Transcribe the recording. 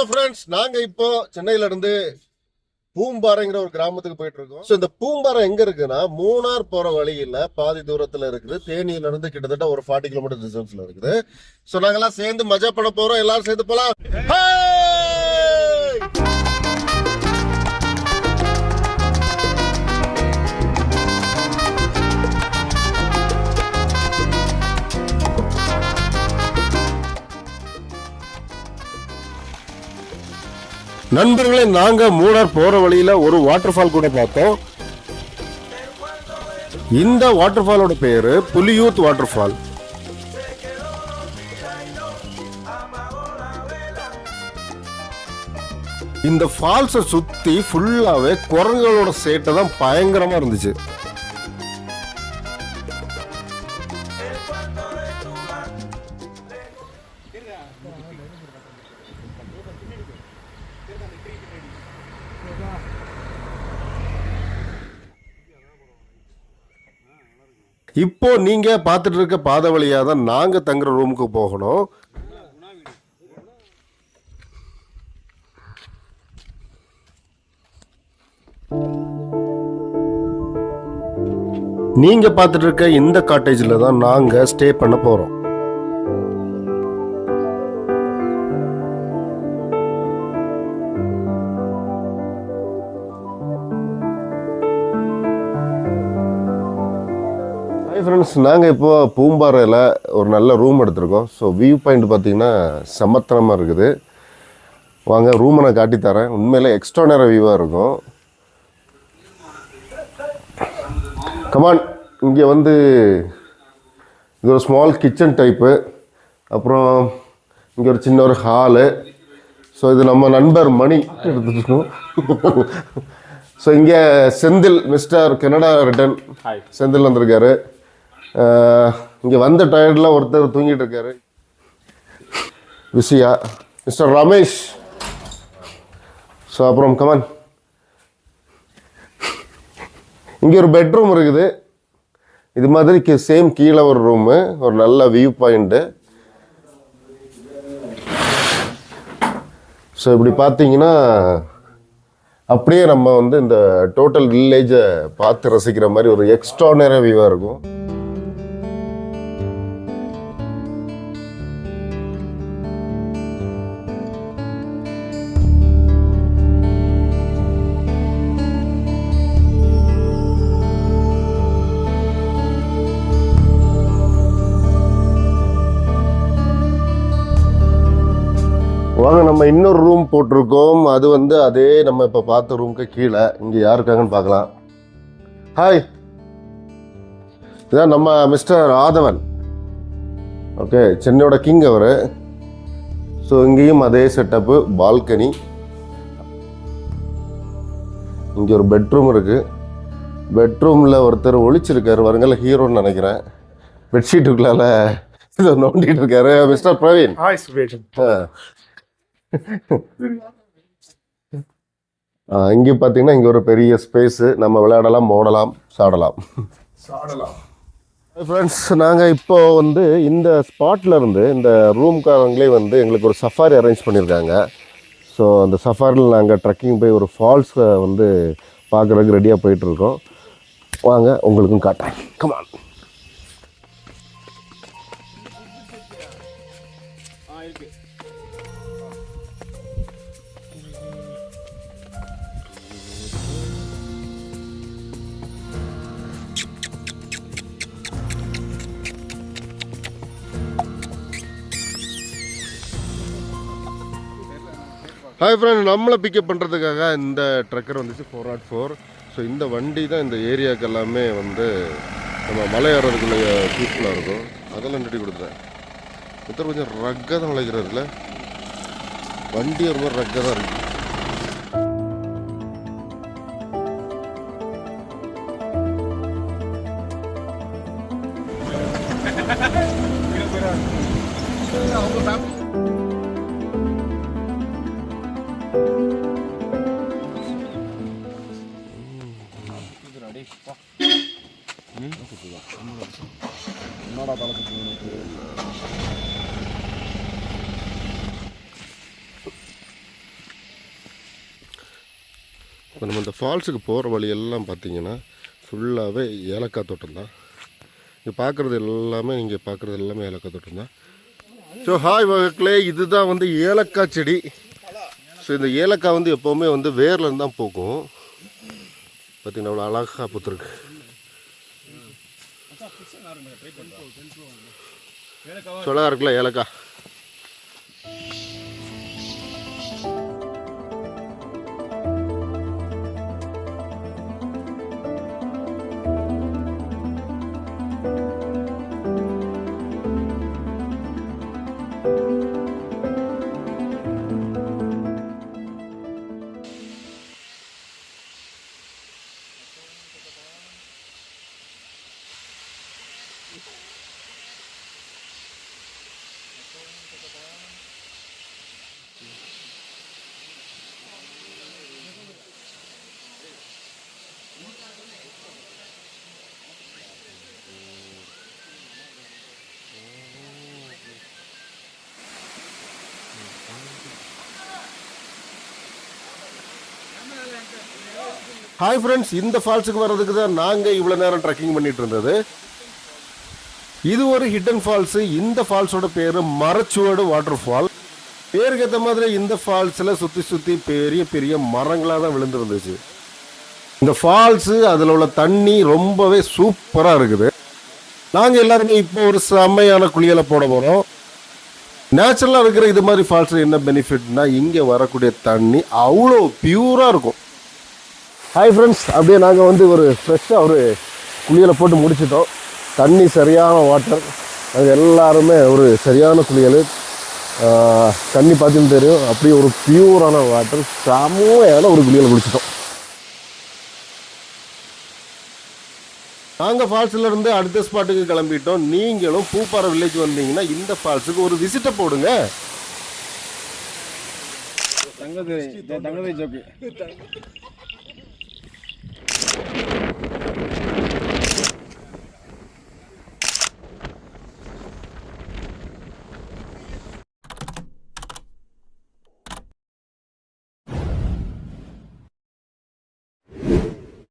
Friends, நாங்க இப்போ சென்னையில இருந்து பூம்பாறைங்கிற ஒரு கிராமத்துக்கு போயிட்டு இருக்கோம். இந்த பூம்பாறை எங்க இருக்குன்னா மூணார் போற வழியில பாதி தூரத்துல இருக்குது. தேனியில இருந்து கிட்டத்தட்ட ஒரு 40 கிலோமீட்டர் டிஸ்டன்ஸ்ல இருக்குது. சோ நாங்கெல்லாம் சேர்ந்து மஜா பண்ண போறோம். எல்லாரும் சேர்ந்து போலாம். நண்பர்களே, நாங்க மூணார் போற வழியில ஒரு வாட்டர் ஃபால் கூட பார்த்தோம். இந்த வாட்டர் ஃபாலோட பேரு புலியூத் வாட்டர் ஃபால். இந்த ஃபால்ஸை சுத்தி ஃபுல்லாவே குரங்குகளோட சேட்டை தான் பயங்கரமா இருந்துச்சு. இப்போ நீங்க பார்த்துட்டு இருக்க பாதை வழியா தான் நாங்க தங்குற ரூமுக்கு போகணும். நீங்க பார்த்துட்டு இருக்க இந்த காட்டேஜ்ல தான் நாங்க ஸ்டே பண்ண போறோம். ஃப்ரெண்ட்ஸ், நாங்கள் இப்போ பூம்பாறையில் ஒரு நல்ல ரூம் எடுத்திருக்கோம். ஸோ வியூ பாயிண்ட் பார்த்தீங்கன்னா சமத்தனமாக இருக்குது. வாங்க ரூமை நான் காட்டித்தரேன். உண்மையிலே எக்ஸ்ட்ரானரி வியூவாக இருக்கும். கமான், இங்கே வந்து இது ஒரு ஸ்மால் கிச்சன் டைப்பு. அப்புறம் இங்கே ஒரு சின்ன ஒரு ஹாலு. ஸோ இது நம்ம நண்பர் மணி எடுத்துருக்கோம். ஸோ இங்கே Senthil, mister Canada return Senthil வந்திருக்காரு. இங்கே வந்த டயர்டில் ஒருத்தர் தூங்கிட்டு இருக்காரு, விசியா, மிஸ்டர் ரமேஷ். ஸோ அப்புறம் கமான், இங்கே ஒரு பெட்ரூம் இருக்குது. இது மாதிரி சேம் கீழே ஒரு ரூமு, ஒரு நல்ல வியூ பாயிண்ட்டு. ஸோ இப்படி பார்த்தீங்கன்னா அப்படியே நம்ம வந்து இந்த டோட்டல் வில்லேஜை பார்த்து ரசிக்கிற மாதிரி ஒரு எக்ஸ்ட்ரானரி வியூவாக இருக்கும். வாங்க, நம்ம இன்னொரு ரூம் போட்டிருக்கோம். அது வந்து அதே நம்ம இப்போ பார்த்த ரூமுக்கு கீழே. இங்கே யார் இருக்காங்கன்னு பார்க்கலாம். ஹாய், இதான் நம்ம மிஸ்டர் ஆதவன். ஓகே, சென்னையோட கிங் அவர். ஸோ இங்கேயும் அதே செட்டப்பு, பால்கனி. இங்கே ஒரு பெட்ரூம் இருக்குது. பெட்ரூமில் ஒருத்தர் ஒழிச்சிருக்காரு, வருங்கல்ல ஹீரோன்னு நினைக்கிறேன். பெட்ஷீட்டுக்குள்ளால இதை நோண்டிட்டு இருக்காரு. மிஸ்டர் பிரவீன். இங்கே பார்த்தீங்கன்னா இங்கே ஒரு பெரிய ஸ்பேஸு. நம்ம விளையாடலாம், ஓடலாம், சாடலாம். ஃப்ரெண்ட்ஸ், நாங்கள் இப்போ வந்து இந்த ஸ்பாட்டில் இருந்து இந்த ரூம்காரங்களே வந்து எங்களுக்கு ஒரு சஃபாரி அரேஞ்ச் பண்ணியிருக்காங்க. ஸோ அந்த சஃபாரியில் நாங்கள் ட்ரெக்கிங் போய் ஒரு ஃபால்ஸை வந்து பார்க்குறதுக்கு ரெடியாக போயிட்டுருக்கோம். வாங்க உங்களுக்கும் காட்டுறேன். கமான். ஹாய் ஃப்ரெண்ட், நம்மளை பிக்கப் பண்ணுறதுக்காக இந்த ட்ரக்கர் வந்துச்சு 404. ஸோ இந்த வண்டி தான் இந்த ஏரியாவுக்கு எல்லாமே வந்து நம்ம மலை ஏறதுக்குள்ள யூஸ்ஃபுல்லாக இருக்கும். அதெல்லாம் நிறுத்தி கொடுத்துறேன். ஒருத்தர் கொஞ்சம் ரக்காக தான் உழைக்கிறாருல, வண்டி ஒரு மாதிரி ரக்காக தான் இருக்குது. என்னடா தளத்துக்கு இப்போ நம்ம இந்த ஃபால்ஸுக்கு போகிற வழியெல்லாம் பார்த்தீங்கன்னா ஃபுல்லாகவே ஏலக்காய் தோட்டம் தான். இங்கே பார்க்குறது எல்லாமே ஏலக்காய் தோட்டம் தான். ஸோ ஹாய் மக்களே, இதுதான் வந்து ஏலக்காய் செடி. ஸோ இந்த ஏலக்காய் வந்து எப்போவுமே வந்து வேர்லேருந்து தான் போகும். பார்த்தீங்கன்னா அவ்வளோ அழகாக பூத்துருக்கு. சொல்லாக இருக்குல்ல ஏலக்காய். ஹாய் ஃப்ரெண்ட்ஸ், இந்த ஃபால்ஸுக்கு வர்றதுக்கு தான் நாங்கள் இவ்வளோ நேரம் ட்ரெக்கிங் பண்ணிட்டு இருந்தது. இது ஒரு ஹிடன் ஃபால்ஸு. இந்த ஃபால்ஸோட பேர் மரச்சுவடு வாட்டர் ஃபால். பேருக்கு ஏற்ற மாதிரி இந்த ஃபால்ஸில் சுற்றி பெரிய பெரிய மரங்களாக தான் விழுந்துருந்துச்சு. இந்த ஃபால்ஸு அதில் உள்ள தண்ணி ரொம்பவே சூப்பராக இருக்குது. நாங்கள் எல்லாருமே இப்போ ஒரு செம்மையான குளியலை போட போகிறோம். நேச்சுரலாக இருக்கிற இது மாதிரி ஃபால்ஸில் என்ன பெனிஃபிட்னா, இங்கே வரக்கூடிய தண்ணி அவ்வளோ பியூராக இருக்கும். ஹாய் ஃப்ரெண்ட்ஸ், அப்படியே நாங்கள் வந்து ஒரு ஃப்ரெஷ்ஷாக ஒரு குளியலை போட்டு முடிச்சிட்டோம். தண்ணி சரியான வாட்டர். அது எல்லாருமே ஒரு சரியான குளியல். தண்ணி பார்த்தீங்கன்னு தெரியும், அப்படியே ஒரு பியூரான வாட்டர். செம்மையான ஒரு குளியலை குளிச்சிட்டோம். நாங்கள் ஃபால்ஸில் இருந்து அடுத்த ஸ்பாட்டுக்கு கிளம்பிட்டோம். நீங்களும் பூப்பாறை வில்லேஜ் வந்தீங்கன்னா இந்த ஃபால்ஸுக்கு ஒரு விசிட்டை போடுங்க. தங்கதை ஜோக்கு